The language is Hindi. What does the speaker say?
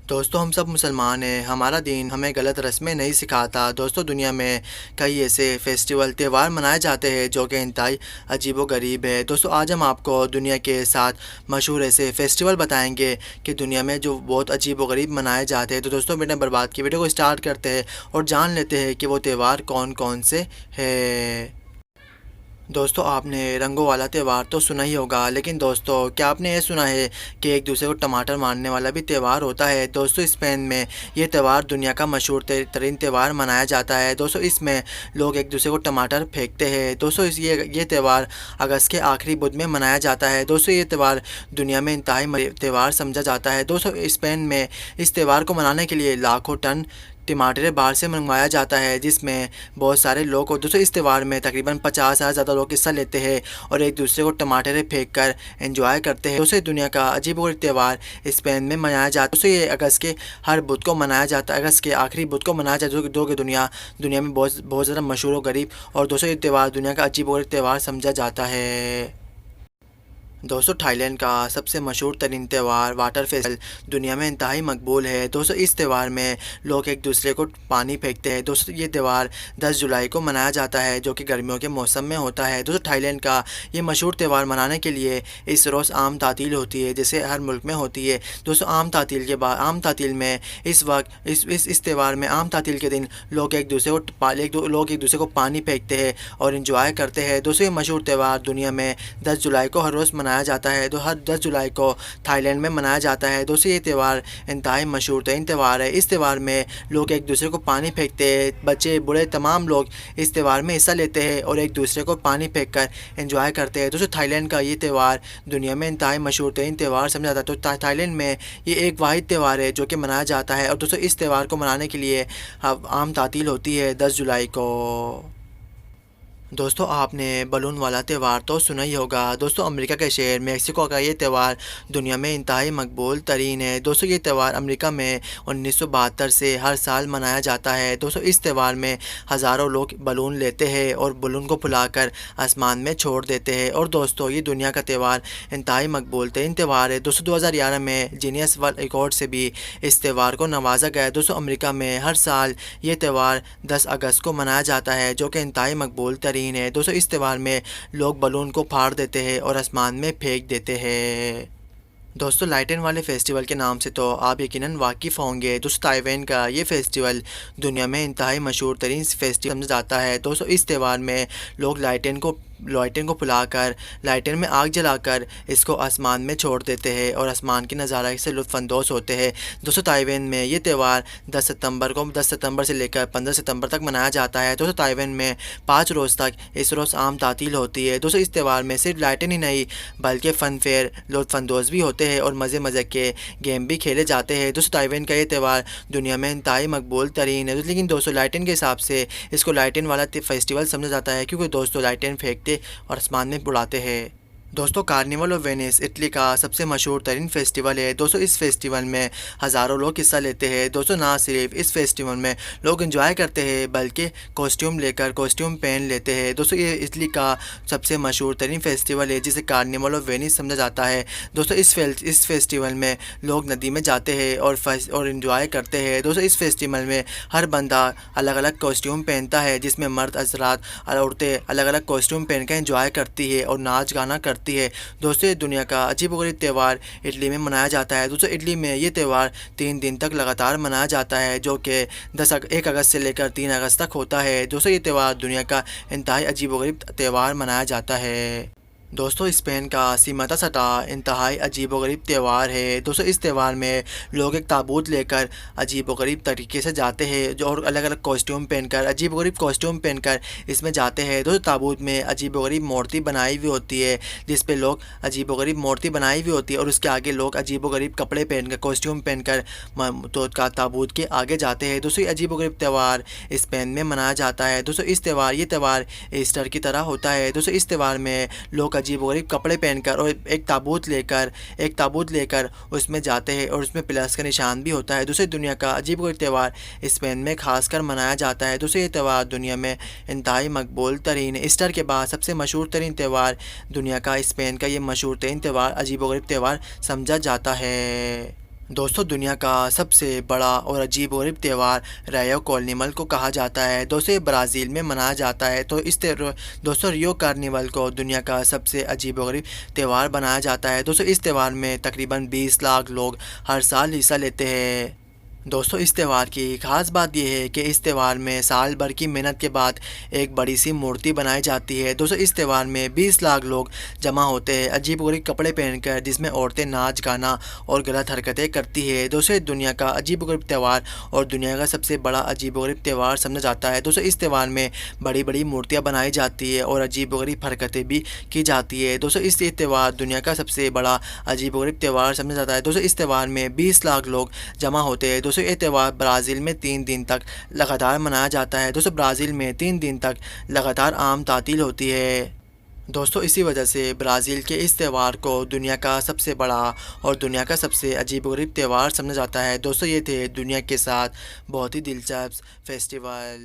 दोस्तों हम सब मुसलमान हैं। हमारा दीन हमें गलत रस्में नहीं सिखाता। दोस्तों दुनिया में कई ऐसे फेस्टिवल त्यौहार मनाए जाते हैं जो कि इंतहाई अजीबो-गरीब है। दोस्तों आज हम आपको दुनिया के 7 मशहूर ऐसे फेस्टिवल बताएंगे कि दुनिया में जो बहुत अजीबो-गरीब मनाए जाते हैं। तो दोस्तों बिना बर्बाद किए वीडियो को स्टार्ट करते हैं और जान लेते हैं कि वो त्यौहार कौन-कौन से हैं। दोस्तों आपने रंगों वाला त्यौहार तो सुना ही होगा, लेकिन दोस्तों क्या आपने ये सुना है कि एक दूसरे को टमाटर मारने वाला भी त्यौहार होता है। दोस्तों स्पेन में ये त्यौहार दुनिया का मशहूर तरीन त्यौहार मनाया जाता है। दोस्तों इसमें लोग एक दूसरे को टमाटर फेंकते हैं। दोस्तों ये त्यौहार अगस्त के आखिरी बुध में मनाया जाता है। दोस्तों ये त्यौहार दुनिया में इंतहाई त्यौहार समझा जाता है। दोस्तों स्पेन में इस त्यौहार को मनाने के लिए लाखों टन टमाटर बाहर से मंगवाया जाता है, जिसमें बहुत सारे लोग और दोस्तों इस त्यौहार में तकरीबन 50,000 ज़्यादा लोग हिस्सा लेते हैं और एक दूसरे को टमाटर फेंक कर एंजॉय करते हैं। दोस्तों दुनिया का अजीबोगरीब त्यौहार स्पेन में मनाया जाता है। दोस्तों ये अगस्त के हर बुध को मनाया जाता है, अगस्त के आखिरी बुध को मनाया जाता है, जो कि दुनिया में बहुत ज़्यादा मशहूर और गरीब और दोस्तों ये त्यौहार दुनिया का अजीबोगरीब त्यौहार समझा जाता है। दोस्तों थाईलैंड का सबसे मशहूर तरीन त्यौहार वाटर फेस्टिवल दुनिया में इंतहाई मकबूल है। दोस्तों इस त्यौहार में लोग एक दूसरे को पानी फेंकते हैं। दोस्तों ये त्यौहार 10 जुलाई को मनाया जाता है, जो कि गर्मियों के मौसम में होता है। दोस्तों थाईलैंड का ये मशहूर त्यौहार मनाने के लिए इस रोज़ आम तातील होती है, जैसे हर मुल्क में होती है। दोस्तों आम तातील में इस वक्त इस त्यौहार में आम तातील के दिन लोग एक दूसरे को पानी फेंकते हैं और इंजॉय करते हैं। दोस्तों ये मशहूर त्यौहार दुनिया में 10 जुलाई को हर रोज़ मनाया जाता है। तो हर 10 जुलाई को थाईलैंड में मनाया जाता है। दोस्तों ये त्यौहार इंतहाई मशहूर तरीन त्यौहार है। इस त्यौहार में लोग एक दूसरे को पानी फेंकते हैं, बच्चे बूढ़े तमाम लोग इस त्यौहार में हिस्सा लेते हैं और एक दूसरे को पानी फेंक कर एंजॉय करते हैं। दोस्तों थाईलैंड का ये त्यौहार दुनिया में इंतहाई मशहूर तरीन त्यौहार समझा जाता है। तो थाईलैंड में ये एक वाहिद त्यौहार है जो कि मनाया जाता है और दोस्तों इस त्यौहार को मनाने के लिए आम तातील होती है 10 जुलाई को। दोस्तों आपने बलून वाला त्यौहार तो सुना ही होगा। दोस्तों अमेरिका के शहर मेक्सिको का ये त्यौहार दुनिया में इंतहाई मकबूल तरीन है। दोस्तों ये त्यौहार अमेरिका में 1972 से हर साल मनाया जाता है। दोस्तों इस त्यौहार में हज़ारों लोग बलून लेते हैं और बलून को फुलाकर आसमान में छोड़ देते हैं और दोस्तों ये दुनिया का त्यौहार इंतहाई मकबूल तरीन त्यौहार है। दोस्तों 2011 में जीनियस वर्ल्ड रिकॉर्ड से भी इस त्यौहार को नवाजा गया है। दोस्तों अमेरिका में हर साल ये त्यौहार 10 अगस्त को मनाया जाता है, जो कि इंतहाई मकबूल तरीन है। दोस्तों इस त्यौहार में लोग बलून को फाड़ देते हैं और आसमान में फेंक देते हैं। दोस्तों लाइटन वाले फेस्टिवल के नाम से तो आप यकीनन वाकिफ़ होंगे। दोस्तों ताइवान का ये फेस्टिवल दुनिया में इंतहाई मशहूर तरीन फेस्टिवल समझा जाता है। दोस्तों इस त्यौहार में लोग लाइटन को फुलाकर लाइटन में आग जलाकर इसको आसमान में छोड़ देते हैं और आसमान की नज़ारा से लुत्फ़अंदोज़ होते हैं। दोस्तों ताइवान में ये त्यौहार 10 सितंबर से लेकर 15 सितंबर तक मनाया जाता है। दोस्तों ताइवान में 5 रोज़ तक इस रोज़ आम तातील होती है। दोस्तों इस त्यौहार में सिर्फ लाइटन ही नहीं बल्कि फ़न फेयर लुत्फ़अंदोज़ भी होते हैं और मज़े के गेम भी खेले जाते हैं। दोस्तों ताइवान का ये त्यौहार दुनिया में इंतहाई मकबूल तरीन है। लेकिन दोस्तों लाइटन के हिसाब से इसको लाइटन वाला फेस्टिवल समझा जाता है, क्योंकि दोस्तों लाइटन फेंकते और आसमान में उड़ाते हैं। दोस्तों कार्निवल ऑफ वेनिस इटली का सबसे मशहूर तरीन फेस्टिवल है। दोस्तों इस फेस्टिवल में हज़ारों लोग हिस्सा लेते हैं। दोस्तों ना सिर्फ इस फेस्टिवल में लोग एंजॉय करते हैं बल्कि कॉस्ट्यूम पहन लेते हैं। दोस्तों ये इटली का सबसे मशहूर तरीन फेस्टिवल है, जिसे कार्निवल ऑफ वेनिस समझा जाता है। दोस्तों इस फेस्टिवल में लोग नदी में जाते हैं और इन्जॉय करते हैं। दोस्तों इस फेस्टिवल में हर बंदा अलग अलग कॉस्ट्यूम पहनता है, जिसमें मर्द हज़रात और औरतें अलग अलग कॉस्ट्यूम पहन कर एंजॉय करती है और नाच गाना करती है। दोस्तों ये दुनिया का अजीबोगरीब त्यौहार इटली में मनाया जाता है। दोस्तों इटली में ये त्यौहार 3 दिन तक लगातार मनाया जाता है, जो कि 1 अगस्त से लेकर 3 अगस्त तक होता है। दोस्तों ये त्यौहार दुनिया का इंतहाई अजीबोगरीब त्यौहार मनाया जाता है। दोस्तों स्पेन का सिमता सटा इंतहाई अजीबोगरीब त्यौहार है। दोस्तों इस त्यौहार में लोग एक ताबूत लेकर अजीबोगरीब तरीके से जाते हैं, जो और अलग अलग अजीबोगरीब कॉस्ट्यूम पहनकर इसमें जाते हैं। दोस्तों ताबूत में अजीबोगरीब मूर्ति बनाई हुई होती है, जिस पे लोग अजीबोगरीब मूर्ति बनाई हुई होती है और उसके आगे लोग अजीबोगरीब कपड़े पहनकर कॉस्ट्यूम पहनकर तो ताबूत के आगे जाते हैं। दोस्तों ये अजीबोगरीब त्यौहार स्पेन में मनाया जाता है। दोस्तों ये त्यौहार ईस्टर की तरह होता है। दोस्तों इस त्यौहार में लोग अजीबोगरीब कपड़े पहनकर और एक ताबूत लेकर उसमें जाते हैं और उसमें प्लस का निशान भी होता है। दूसरी दुनिया का अजीबोगरीब त्यौहार स्पेन में खासकर मनाया जाता है। दूसरे ये त्यौहार दुनिया में इंतहाई मकबूल तरीन है। ईस्टर के बाद सबसे मशहूर तरीन त्यौहार दुनिया का स्पेन का ये मशहूर तरीन त्यौहार अजीबोगरीब त्यौहार समझा जाता है। दोस्तों दुनिया का सबसे बड़ा और अजीब-ओ-गरीब त्योहार रियो कार्निवल को कहा जाता है। दोस्तों ये ब्राज़ील में मनाया जाता है। तो इस त्योर दोस्तों रियो कार्निवल को दुनिया का सबसे अजीब-ओ-गरीब त्योहार बनाया जाता है। दोस्तों इस त्योहार में तकरीबन 20 लाख लोग हर साल हिस्सा लेते हैं। दोस्तों इस त्योहार की ख़ास बात ये है कि इस त्योहार में साल भर की मेहनत के बाद एक बड़ी सी मूर्ति बनाई जाती है। दोस्तों इस त्योहार में 20 लाख लोग जमा होते हैं अजीब-ओ-गरीब कपड़े पहनकर, जिसमें औरतें नाच गाना और गलत हरकतें करती है। दोस्तों ये दुनिया का अजीब-ओ-गरीब त्योहार और दुनिया का सबसे बड़ा अजीब-ओ-गरीब त्योहार समझा जाता है। दोस्तों इस त्योहार में बड़ी-बड़ी मूर्तियाँ बनाई जाती है और अजीब-ओ-गरीब हरकतें भी की जाती है। दोस्तों इस ये त्योहार दुनिया का सबसे बड़ा अजीब-ओ-गरीब त्योहार समझा जाता है। दोस्तों इस त्योहार में 20 लाख लोग जमा होते हैं। दोस्तों ये त्यौहार ब्राज़ील में 3 दिन तक लगातार मनाया जाता है। दोस्तों ब्राज़ील में 3 दिन तक लगातार आम तातील होती है। दोस्तों इसी वजह से ब्राज़ील के इस त्यौहार को दुनिया का सबसे बड़ा और दुनिया का सबसे अजीब-ओ-गरीब त्यौहार समझा जाता है। दोस्तों ये थे दुनिया के साथ बहुत ही दिलचस्प फेस्टिवल।